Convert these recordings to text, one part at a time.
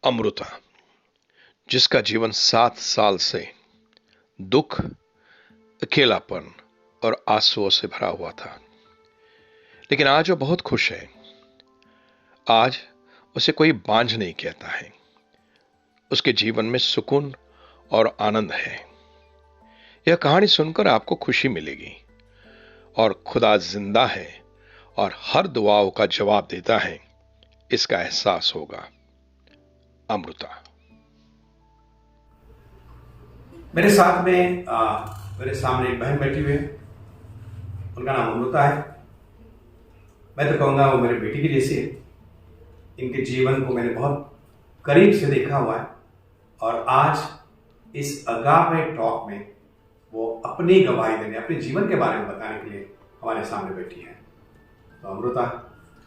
अमृता, जिसका जीवन 7 साल से दुख, अकेलापन और आंसुओं से भरा हुआ था, लेकिन आज वो बहुत खुश है। आज उसे कोई बांझ नहीं कहता है। उसके जीवन में सुकून और आनंद है। यह कहानी सुनकर आपको खुशी मिलेगी और खुदा जिंदा है और हर दुआओं का जवाब देता है, इसका एहसास होगा। अमृता। मेरे साथ में मेरे सामने एक बहन बैठी हुई है। उनका नाम अमृता है। मैं तो कहूँगा वो मेरी बेटी की जैसी है। इनके जीवन को मैंने बहुत करीब से देखा हुआ है और आज इस अगापे टॉक में वो अपनी गवाही देने, अपने जीवन के बारे में बताने के लिए हमारे सामने बैठी है। तो अमृता,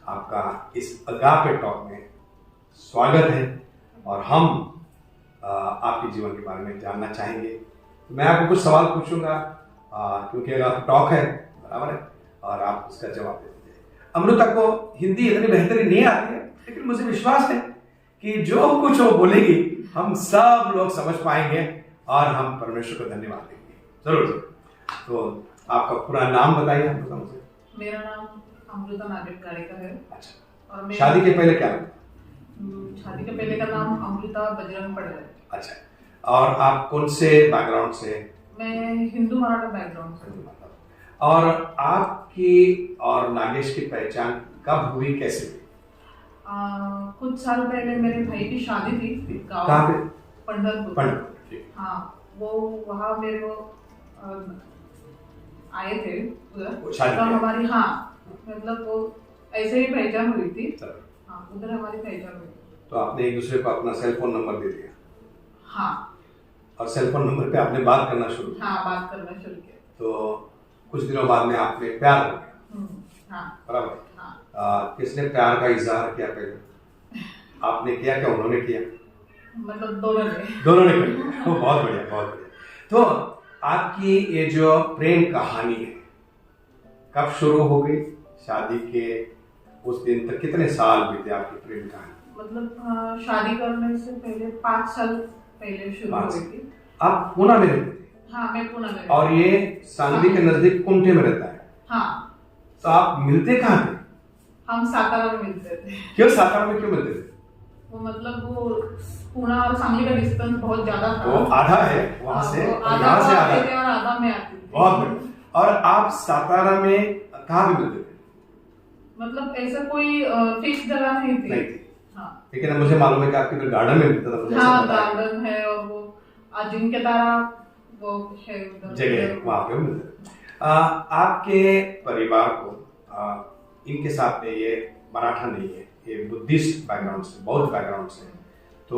आपका इस अगापे टॉक में स्वागत है और हम आपके जीवन के बारे में जानना चाहेंगे। तो मैं आपको कुछ सवाल पूछूंगा क्योंकि अगापे टॉक है, बराबर है, और आप उसका जवाब दे दीजिए। अमृता को हिंदी इतनी बेहतरीन नहीं आती है, लेकिन मुझे विश्वास है कि जो कुछ वो बोलेगी हम सब लोग समझ पाएंगे और हम परमेश्वर को धन्यवाद देंगे। जरूर। तो आपका पूरा नाम बताइए अमृता मुझे। मेरा नाम अमृता नागेश गाड़ेकर है। अच्छा। और शादी के पहले क्या? शादी के पहले का नाम अमृता बजरंग पड़ है। अच्छा। और आप कौन से बैकग्राउंड से? मैं हिंदू मराठा बैकग्राउंड से। और आपकी और नागेश की पहचान कब हुई, कैसे हुई? कुछ साल पहले मेरे भाई की शादी थी कहाँ पे? पंढरपुर। हाँ, वो वहाँ मेरे को आए थे उधर। तो हमारी मतलब वो ऐसे ही पहचान हुई थी। हाँ, उधर हमारी पहचान हुई। तो आपने एक दूसरे को अपना सेल फोन नंबर दे दिया? हाँ। और सेल फोन नंबर पे आपने बात करना शुरू किया? हाँ, बात करना शुरू किया। तो कुछ दिनों बाद में आपने प्यार हो गया? हाँ। बराबर। हाँ। किसने प्यार का इजहार किया पहले? आपने किया क्या उन्होंने किया? मतलब दोनों ने किया। तो बहुत बढ़िया, बहुत बढ़िया। तो आपकी ये जो प्रेम कहानी है कब शुरू हो गई? शादी के उस दिन तक कितने साल बीते आपकी प्रेम कहानी? मतलब शादी करने से पहले 5 साल पहले शुरू हुई थी। आप पूना में रहते थे? हाँ, मैं पूना में। और ये सांगली के नजदीक कुंठे में रहता है? हाँ। तो आप मिलते कहाँ थे? हम सातारा में मिलते थे। क्यों सातारा में क्यों मिलते थे? वो मतलब वो पूना और सांगली का डिस्टेंस बहुत ज्यादा था। वो आधा है वहाँ से, आधा से आधा और आधा में आती थी। बहुत बढ़िया। और आप सातारा में कहाँ पे मिलते थे? मतलब ऐसा कोई फिक्स जगह नहीं थी। हाँ। लेकिन मुझे मालूम है कि आपके इधर गार्डन में मिलता था। हाँ, गार्डन है और वो जिनके तारा वो है जगह, वहाँ पे मिलते थे। आपके परिवार को इनके साथ में ये मराठा नहीं है, ये बुद्धिस्ट बैकग्राउंड से, बौद्ध बैकग्राउंड से, तो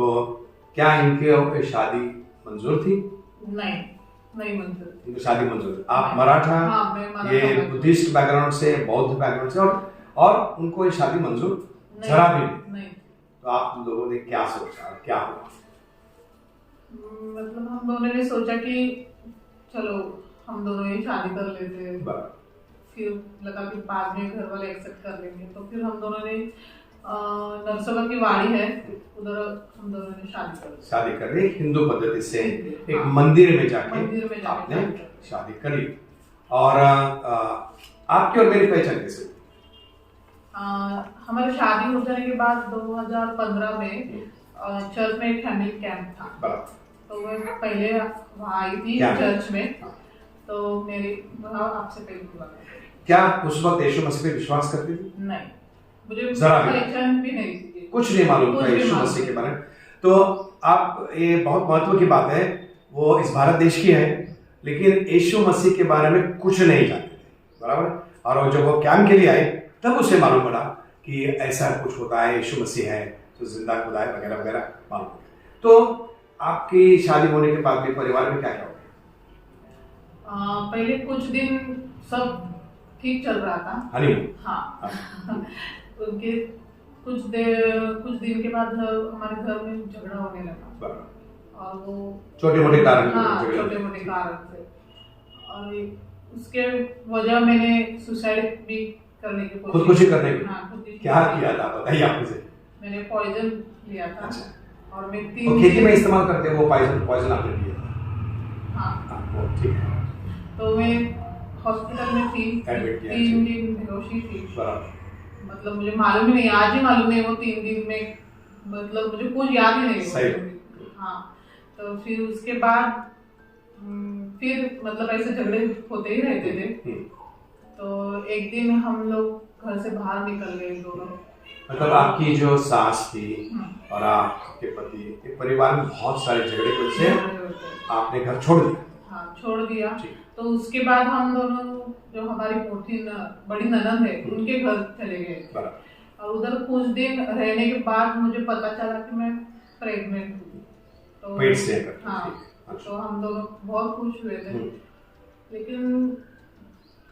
क्या इनके शादी मंजूर थी? नहीं मंजूर। इनको शादी मंजूर। आप मराठा, ये बुद्धिस्ट बैकग्राउंड से, बौद्ध बैकग्राउंड से, और उनको ये शादी मंजूर जरा भी नहीं। तो आप लोगों ने क्या सोचा और क्या हुआ? मतलब हम दोनों ने सोचा कि चलो हम दोनों ही शादी कर लेते हैं। फिर लगा कि बाद में घर वाले एक्सेप्ट कर लेंगे, तो फिर हम दोनों ने नरसोबा की वाड़ी है, उधर हम दोनों ने शादी कर ली। हिंदू पद्धति से एक मंदिर में जाके आपने शादी करी। और आपकी और मेरी पहचान कैसे? हमारी शादी हो जाने के बाद 2015 में चर्च में एक फैमिली कैंप था। तो मैं पहले वहाँ आई थी चर्च में। तो मेरी आपसे पहले हुआ। क्या उस वक्त यीशु मसीह पे विश्वास करती थी? नहीं, मुझे पहचान भी नहीं थी, कुछ नहीं मालूम था यीशु मसीह के बारे में। तो आप, ये बहुत महत्व की बात है, वो इस भारत देश की है लेकिन यीशु मसीह के बारे में कुछ नहीं जानते थे, बराबर। और जब वो कैंप के लिए आए तब उसे मालूम पड़ा कि ऐसा कुछ होता है, यीशु मसीह है जो जिंदा खुदा है, वगैरह वगैरह मालूम पड़ा। तो आपकी शादी होने के बाद में परिवार में क्या क्या हो गया? पहले कुछ दिन सब ठीक चल रहा था। हाँ। उनके कुछ दिन के बाद हमारे घर में झगड़ा होने लगा और वो छोटे मोटे कारण से, और उसके वजह मैंने सुसाइड भी करने की कोशिश, खुदकुशी करने की। क्या किया था बताइए आप मुझे। मैंने पॉइजन लिया था। और मैं तो खेती में इस्तेमाल करते हैं वो पॉइजन आपने दिया? हाँ वो ठीक है। तो मैं हॉस्पिटल में थी, एडमिट किया, 3 दिन बेहोशी थी। बराबर। मतलब मुझे मालूम ही नहीं, आज ही मालूम नहीं वो 3 दिन में, मतलब मुझे कुछ याद ही नहीं सही। हाँ। तो फिर उसके बाद फिर मतलब ऐसे झगड़े होते ही रहते थे। तो एक दिन हम लोग घर से बाहर निकल गए दोनों। मतलब आपकी जो सास थी और आपके पति, एक परिवार में बहुत सारे झगड़े की वजह से आपने घर छोड़ दिया? हाँ छोड़ दिया। तो उसके बाद हम दोनों, जो हमारी बड़ी ननद है, उनके घर चले गए। और उधर कुछ दिन रहने के बाद मुझे पता चला कि मैं प्रेग्नेंट हूँ। तो पेट से? हाँ। तो हम दोनों बहुत खुश हुए थे, लेकिन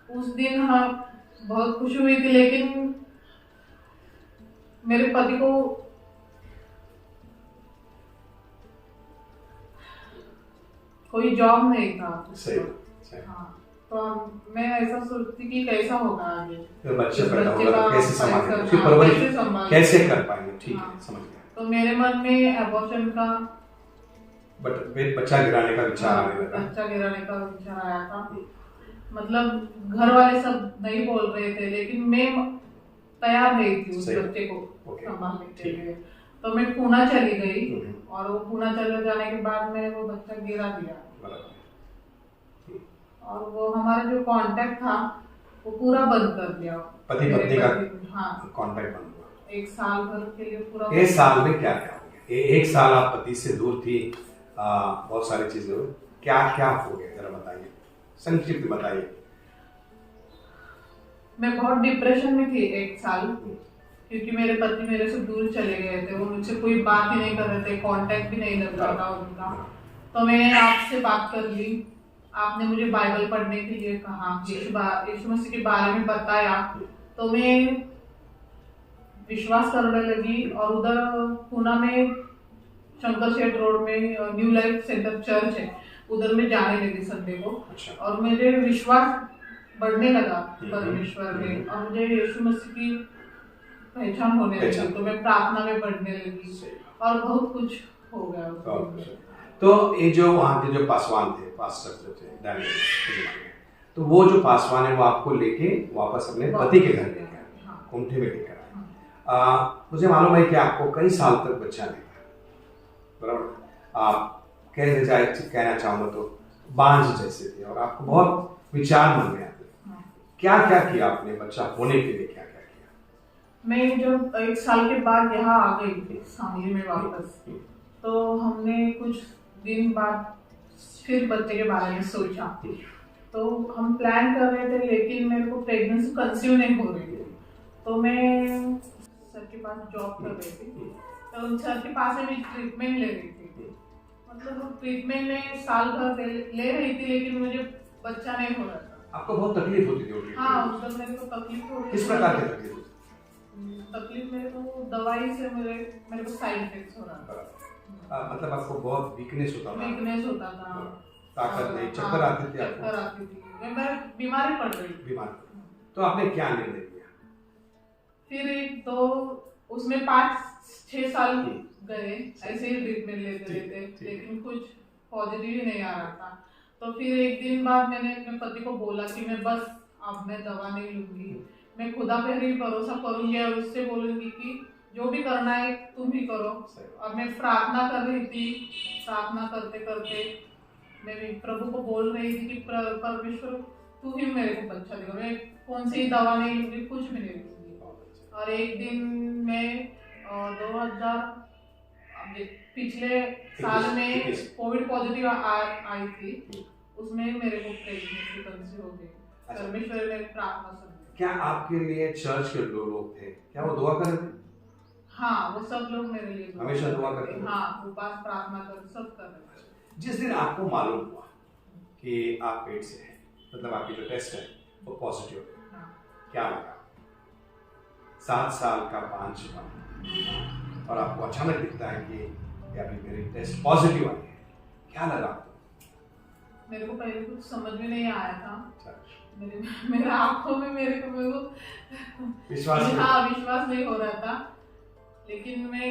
उस दिन हम बहुत खुशी हुई थी, लेकिन मेरे पति को कोई जॉब नहीं था। सही। हाँ। तो मैं ऐसा सोचती कि कैसा होगा आगे, तो बच्चे पैदा होगा कैसे संभालेंगे, उसकी परवरिश कैसे कर पाएंगे? ठीक है, समझ गया। तो मेरे मन में एबॉर्शन का, बच्चा गिराने का विचार आने लगा। बच्चा गिराने का विचार आया था। मतलब घर वाले सब नहीं बोल रहे थे, लेकिन मैं तैयार नहीं थी उस बच्चे को संभालने के लिए। तो मैं पूना चली गई, और वो पूना चले जाने के बाद मैं वो बच्चा गिरा दिया। और वो हमारा जो कांटेक्ट था वो पूरा बंद कर दिया। पति पत्नी का हाँ कांटेक्ट बंद हुआ। 1 साल भर के लिए पूरा। 1 साल में क्या क्या हो गया? 1 साल आप पति से दूर थी, बहुत सारी चीजें हुई, क्या क्या हो गया जरा बताइए, संक्षिप्त बताइए। मैं बहुत डिप्रेशन में थी 1 साल, क्योंकि मेरे पति मेरे से दूर चले गए थे। वो मुझसे कोई बात ही नहीं कर रहे थे, कांटेक्ट भी नहीं लग रहा था उनका। तो मैंने आपसे बात कर ली, आपने मुझे बाइबल पढ़ने के लिए कहा, यीशु मसीह के बारे में बताया। तो मैं विश्वास करने लगी, और उधर पूना में शंकर शेठ रोड में न्यू लाइफ सेंटर चर्च है, उधर में जाने लगी संडे को। और मेरे विश्वास बढ़ने लगा परमेश्वर में, और मुझे यीशु मसीह की पहचान होने लगी। तो मैं प्रार्थना में बढ़ने लगी, और बहुत कुछ हो गया। तो ये जो वहाँ के जो पासवान थे, पास्टर जो थे, तो वो जो पासवान है वो आपको लेके वापस अपने पति के घर ले गया, कुंठे में लेकर आए। मुझे मालूम है कि आपको कई साल तक बच्चा नहीं था, बराबर? आप कहना चाहूंगा तो बांझ जैसे थे, और आपको बहुत विचार मन में आते। क्या क्या किया आपने बच्चा होने के लिए, क्या क्या किया? मैं जब 1 साल के बाद यहाँ आ गई थी सांगली में वापस, तो हमने कुछ दिन बाद फिर बच्चे के बारे में सोचा। तो हम प्लान कर रहे थे, लेकिन मेरे को प्रेगनेंसी कंसीव नहीं हो रही थी। तो मैं सर के पास जॉब कर रही थी, तो सर के पास भी ट्रीटमेंट ले रही थी। मतलब ट्रीटमेंट में साल भर ले रही थी, लेकिन मुझे बच्चा नहीं हो रहा था। आपको बहुत तकलीफ होती थी? हाँ, उस वक्त मेरे को तकलीफ हो रही थी। किस प्रकार की तकलीफ? तकलीफ मेरे को दवाई से मेरे को साइड इफेक्ट्स हो रहा था। मतलब आपको बहुत वीकनेस होता था? वीकनेस होता था, ताकत नहीं, चक्कर आती थी आपको? चक्कर आती थी, मैं बीमारी पड़ गई। बीमार। तो आपने क्या निर्णय लिया? फिर उसमें 5-6 साल गए ऐसे ही ट्रीटमेंट लेते रहते, लेकिन कुछ पॉजिटिव ही नहीं आ रहा था। तो फिर एक दिन बाद मैंने अपने पति को बोला कि मैं बस अब मैं दवा नहीं लूंगी, मैं खुदा पे ही भरोसा करूंगी, और उससे बोलूंगी कि जो भी करना है तुम ही करो। और मैं प्रार्थना कर रही थी, प्रार्थना करते करते मैं प्रभु को बोल रही थी कि परमेश्वर तू ही मेरे को बच्चा देगा, मैं कौन सी दवा नहीं लूंगी, कुछ भी नहीं लूंगी। और एक दिन मैं 2000 पिछले साल में कोविड पॉजिटिव आई थी, उसमें मेरे को प्रेगनेंसी कंसीव हो गई। परमेश्वर ने प्रार्थना सुनी। क्या आपके लिए चर्च के लोग थे, क्या वो दुआ कर रहे थे? हाँ, वो सब लोग मेरे लिए हमेशा दुआ करते थे। हाँ, उपास प्रार्थना कर सब कर रहे थे। जिस दिन आपको मालूम हुआ कि आप पेट से हैं, मतलब आपकी जो टेस्ट है वो पॉजिटिव है, क्या लगा? 7 साल का बांझपन, और आपको अचानक दिखता है कि अभी मेरी टेस्ट पॉजिटिव आई है, क्या लगा आपको? मेरे को पहले कुछ समझ में नहीं आया था। मेरे आंखों में मेरे को विश्वास नहीं हो रहा था। लेकिन मैं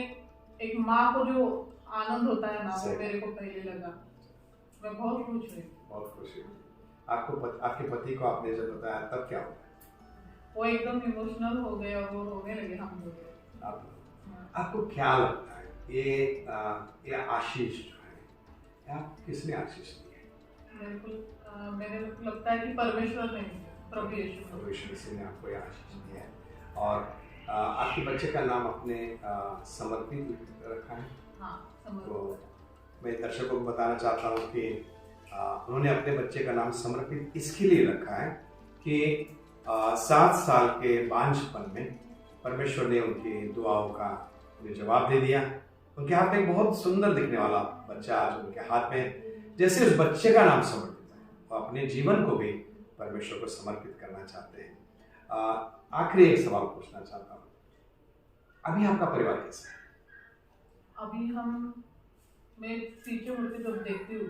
एक माँ को जो आनंद होता है ना, वो मेरे को पहले लगा। मैं बहुत खुश हुई। बहुत खुश हुई। आपके पति को आपने जब बताया तब क्या हुआ? वो एकदम इमोशनल हो गए और वो रोने लगे, हम लोग। आपको क्या लगता है ये आशीष जो है, आप किसने आशीष दी है? मेरे को लगता है कि परमेश्वर ने, प्रभु यीशु ने आपको ये आशीष दी है। और आपके बच्चे का नाम आपने समर्पित रखा है। हाँ, तो मैं दर्शकों को बताना चाहता हूँ कि उन्होंने अपने बच्चे का नाम समर्पित इसके लिए रखा है कि 7 साल के बांझपन में परमेश्वर ने उनकी दुआओं का उन्हें जवाब दे दिया। उनके हाथ में एक बहुत सुंदर दिखने वाला बच्चा आज उनके हाथ में। जैसे उस बच्चे का नाम समर्पित है, वो अपने जीवन को भी परमेश्वर को समर्पित करना चाहते हैं। आखिरी एक सवाल पूछना चाहता हूँ, अभी आपका परिवार कैसा है? अभी मैं पीछे मुड़ के जब देखती हूँ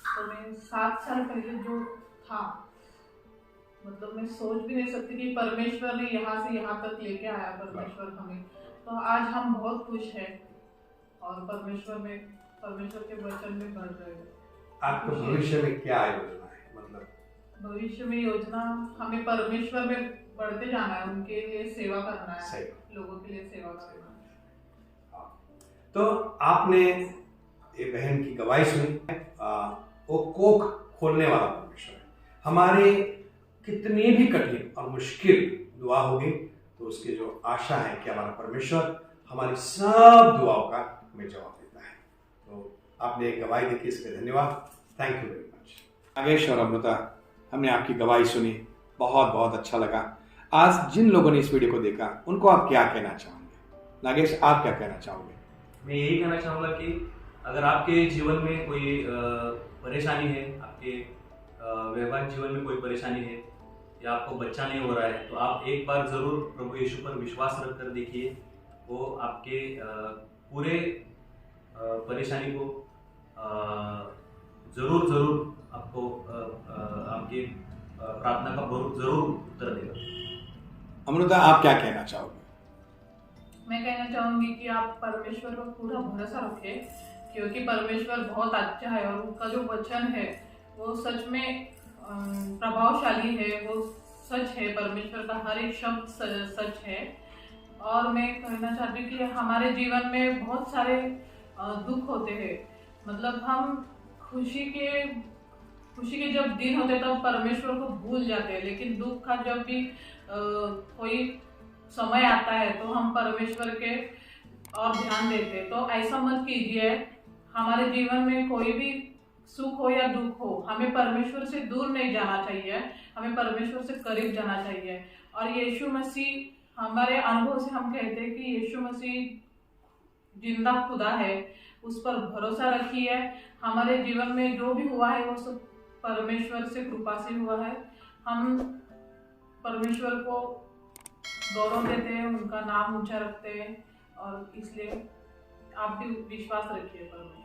तो मैं 7 साल पहले जो था, मतलब मैं सोच भी नहीं सकती कि परमेश्वर ने यहाँ से यहाँ तक लेके आया परमेश्वर हमें। तो आज हम बहुत खुश हैं और परमेश्वर के वचन में बढ़ रहे हैं। आपको भविष्य में क्या योजना है? मतलब भविष्य में योजना, हमें परमेश्वर में बढ़ते जाना है, उनके लिए सेवा करना है, लोगों के लिए सेवा करना है। तो आपने ये बहन की गवाही सुनी, वो कोख खोलने वाला परमेश्वर है। हमारे कितनी भी कठिन और मुश्किल दुआ होगी तो उसकी जो आशा है कि हमारा परमेश्वर हमारी सब दुआओं का हमें जवाब देता है। तो आपने एक गवाही दी, इसके धन्यवाद। Thank you very much. Nagesh और अमृता, हमने आपकी गवाही सुनी, बहुत बहुत अच्छा लगा। आज जिन लोगों ने इस वीडियो को देखा उनको आप क्या कहना चाहोगे? नागेश, आप क्या कहना चाहोगे? मैं यही कहना चाहूँगा कि अगर आपके जीवन में कोई परेशानी है, आपके वैवाहिक जीवन में कोई परेशानी है या आपको बच्चा नहीं हो रहा है, तो आप एक बार ज़रूर प्रभु यीशु पर विश्वास रख कर देखिए। वो आपके पूरे परेशानी को ज़रूर आपको आपके प्रार्थना का ज़रूर उत्तर देगा। अमृता, आप क्या कहना चाहोगे? मैं कहना चाहूंगी कि आप परमेश्वर पर पूरा भरोसा रखें, क्योंकि परमेश्वर बहुत अच्छा है और उनका जो वचन है वो सच में प्रभावशाली है, वो सच है। परमेश्वर का हर एक शब्द सच है। और मैं कहना चाहती हूँ कि हमारे जीवन में बहुत सारे दुख होते हैं, मतलब हम खुशी के जब दिन होते तब परमेश्वर को भूल जाते हैं, लेकिन दुख का जब भी कोई समय आता है तो हम परमेश्वर के और ध्यान देते हैं। तो ऐसा मत कीजिए, हमारे जीवन में कोई भी सुख हो या दुख हो, हमें परमेश्वर से दूर नहीं जाना चाहिए, हमें परमेश्वर से करीब जाना चाहिए। और यीशु मसीह, हमारे अनुभव से हम कहते हैं कि यीशु मसीह जिंदा खुदा है, उस पर भरोसा रखिए। हमारे जीवन में जो भी हुआ है वो सब परमेश्वर से कृपा से हुआ है। हम परमेश्वर को गौरव देते हैं, उनका नाम ऊंचा रखते हैं, और इसलिए आप भी विश्वास रखिए परमेश्वर।